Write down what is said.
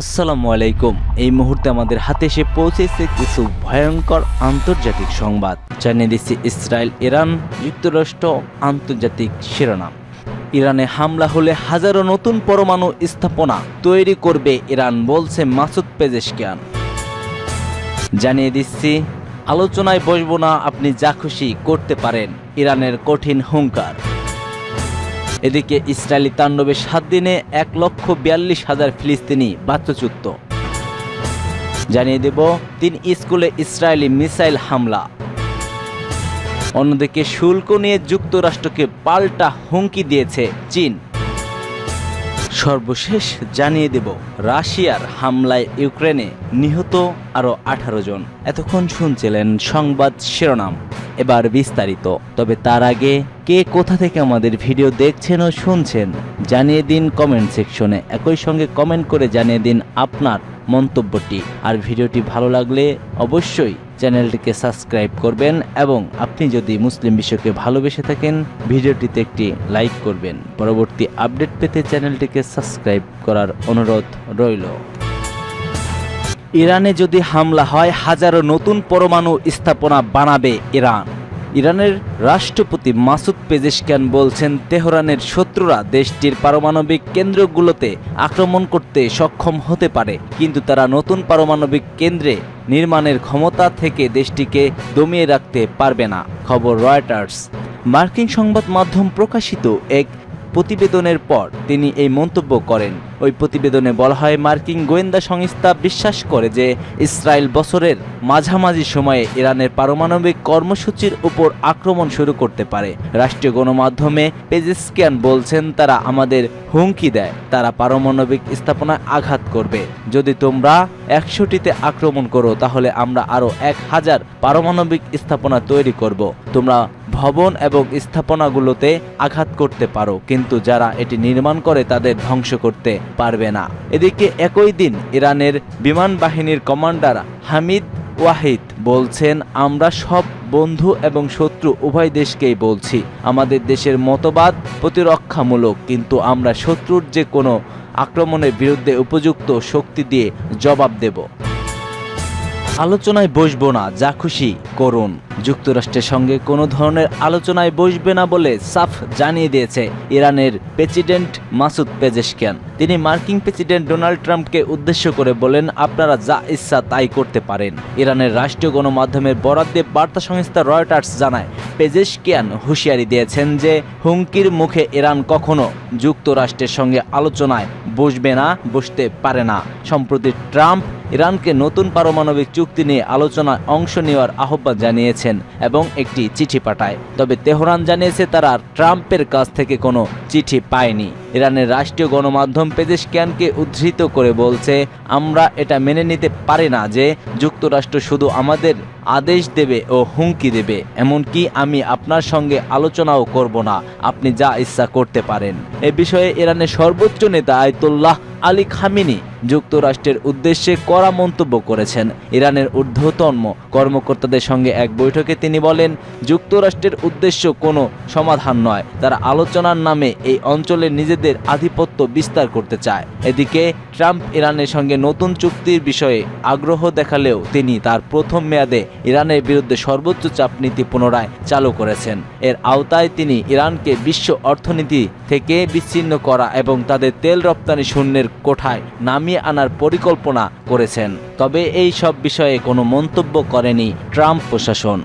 আসসালামু আলাইকুম। এই মুহূর্তে আমাদের হাতে এসে পৌঁছেছে কিছু ভয়ঙ্কর আন্তর্জাতিক সংবাদ। জানিয়ে দিচ্ছি ইসরায়েল ইরান যুক্তরাষ্ট্র আন্তর্জাতিক শিরোনাম। ইরানে হামলা হলে হাজারো নতুন পরমাণু স্থাপনা তৈরি করবে ইরান, বলছে মাসুদ পেজেশকিয়ান। জানিয়ে দিচ্ছি আলোচনায় বসবো না, আপনি যা খুশি করতে পারেন, ইরানের কঠিন হুঙ্কার। এদিকে ইসরায়েলি তাণ্ডবে 7 দিনে 1,42,000 ফিলিস্তিনি বাস্তুচ্যুত। জানিয়ে দেব 3 স্কুলে ইসরায়েলি মিসাইল হামলা। অন্যদিকে শুল্ক নিয়ে যুক্তরাষ্ট্রকে পাল্টা হুমকি দিয়েছে চীন। সর্বশেষ জানিয়ে দেব রাশিয়ার হামলায় ইউক্রেনে নিহত আরও 18 জন। এতক্ষণ শুনছিলেন সংবাদ শিরোনাম, এবার বিস্তারিত। তবে তার আগে কে কোথা থেকে আমাদের ভিডিও দেখছেন ও শুনছেন জানিয়ে দিন কমেন্ট সেকশনে। একই সঙ্গে কমেন্ট করে জানিয়ে দিন আপনার মন্তব্যটি। আর ভিডিওটি ভালো লাগলে অবশ্যই চ্যানেলটিকে সাবস্ক্রাইব করবেন এবং আপনি যদি মুসলিম বিশ্বকে ভালোবেসে থাকেন ভিডিওটিতে একটি লাইক করবেন। পরবর্তী আপডেট পেতে চ্যানেলটিকে সাবস্ক্রাইব করার অনুরোধ রইল। ইরানে যদি হামলা হয় হাজারো নতুন পরমাণু স্থাপনা বানাবে ইরান। ইরানের রাষ্ট্রপতি মাসুদ পেজেশকিয়ান বলছেন, তেহরানের শত্রুরা দেশটির পারমাণবিক কেন্দ্রগুলোতে আক্রমণ করতে সক্ষম হতে পারে, কিন্তু তারা নতুন পারমাণবিক কেন্দ্রে নির্মাণের ক্ষমতা থেকে দেশটিকে দমিয়ে রাখতে পারবে না। খবর রয়টার্স। মার্কিন সংবাদ মাধ্যম প্রকাশিত এক প্রতিবেদনের পর তিনি এই মন্তব্য করেন। ওই প্রতিবেদনে বলা হয়, মার্কিন গোয়েন্দা সংস্থা বিশ্বাস করে যে ইসরায়েল বছরের মাঝামাঝি সময়ে ইরানের পারমাণবিক কর্মসূচির উপর আক্রমণ শুরু করতে পারে। রাষ্ট্রীয় গণমাধ্যমে পেজেশকিয়ান বলছেন, তারা আমাদের হুমকি দেয়, তারা পারমাণবিক স্থাপনায় আঘাত করবে। যদি তোমরা 100টিতে আক্রমণ করো তাহলে আমরা আরও 1000 পারমাণবিক স্থাপনা তৈরি করব। তোমরা ভবন এবং স্থাপনাগুলোতে আঘাত করতে পারো, কিন্তু যারা এটি নির্মাণ করে তাদের ধ্বংস করতে পারবে না। এদিকে একই দিন ইরানের বিমান বাহিনীর কমান্ডার হামিদ ওয়াহিদ বলছেন, আমরা সব বন্ধু এবং শত্রু উভয় দেশকেই বলছি, আমাদের দেশের মতবাদ প্রতিরক্ষামূলক, কিন্তু আমরা শত্রুর যে কোনো আক্রমণের বিরুদ্ধে উপযুক্ত শক্তি দিয়ে জবাব দেব। আলোচনায় বসবো না, যা খুশি করুন। যুক্তরাষ্ট্রের সঙ্গে কোনো ধরনের আলোচনায় বসবে না বলে সাফ জানিয়ে দিয়েছে ইরানের প্রেসিডেন্ট মাসুদ পেজেশকিয়ান। তিনি মার্কিন প্রেসিডেন্ট ডোনাল্ড ট্রাম্পকে উদ্দেশ্য করে বলেন, আপনারা যা ইচ্ছা তাই করতে পারেন। ইরানের রাষ্ট্রীয় গণমাধ্যমের বরাত দিয়ে বার্তা সংস্থা রয়টার্স জানায়, পেজেশকিয়ান হুঁশিয়ারি দিয়েছেন যে হুমকির মুখে ইরান কখনো যুক্তরাষ্ট্রের সঙ্গে আলোচনায় বসবে না, বসতে পারে না। সম্প্রতি ট্রাম্প ইরানকে নতুন পারমাণবিক চুক্তি নিয়ে আলোচনায় অংশ নেওয়ার আহ্বান জানিয়েছেন এবং একটি চিঠি পাঠায়। তবে তেহরান জানিয়েছে তারা ট্রাম্পের কাছ থেকে কোনো চিঠি পায়নি। ইরানের রাষ্ট্রীয় গণমাধ্যম পেজেশকিয়ানকে উদ্ধৃত করে বলছে, আমরা এটা মেনে নিতে পারি না যে যুক্তরাষ্ট্র শুধু আমাদের আদেশ দেবে ও হুমকি দেবে, এমনকি আমি আপনার সঙ্গে আলোচনাও করব না, আপনি যা ইচ্ছা করতে পারেন। এ বিষয়ে ইরানের সর্বোচ্চ নেতা আয়াতুল্লাহ আলী খামেনি যুক্তরাষ্ট্রের উদ্দেশ্যে কড়া মন্তব্য করেছেন। ইরানের ঊর্ধ্বতন কর্মকর্তাদের সঙ্গে এক বৈঠকে তিনি বলেন, যুক্তরাষ্ট্রের উদ্দেশ্য কোনো সমাধান নয়, তারা আলোচনার নামে এই অঞ্চলে নিজেদের আধিপত্য বিস্তার করতে চায়। এদিকে ট্রাম্প ইরানের সঙ্গে নতুন চুক্তির বিষয়ে আগ্রহ দেখালেও তিনি তার প্রথম মেয়াদে ইরানের বিরুদ্ধে সর্বোচ্চ চাপ নীতি পুনরায় চালু করেছেন। এর আওতায় তিনি ইরানকে বিশ্ব অর্থনীতি থেকে বিচ্ছিন্ন করা এবং তাদের তেল রপ্তানি শূন্যের কোঠায় নামিয়ে আনার পরিকল্পনা করেছেন। তবে এই সব বিষয়ে কোনো মন্তব্য করেনি ট্রাম্প প্রশাসন।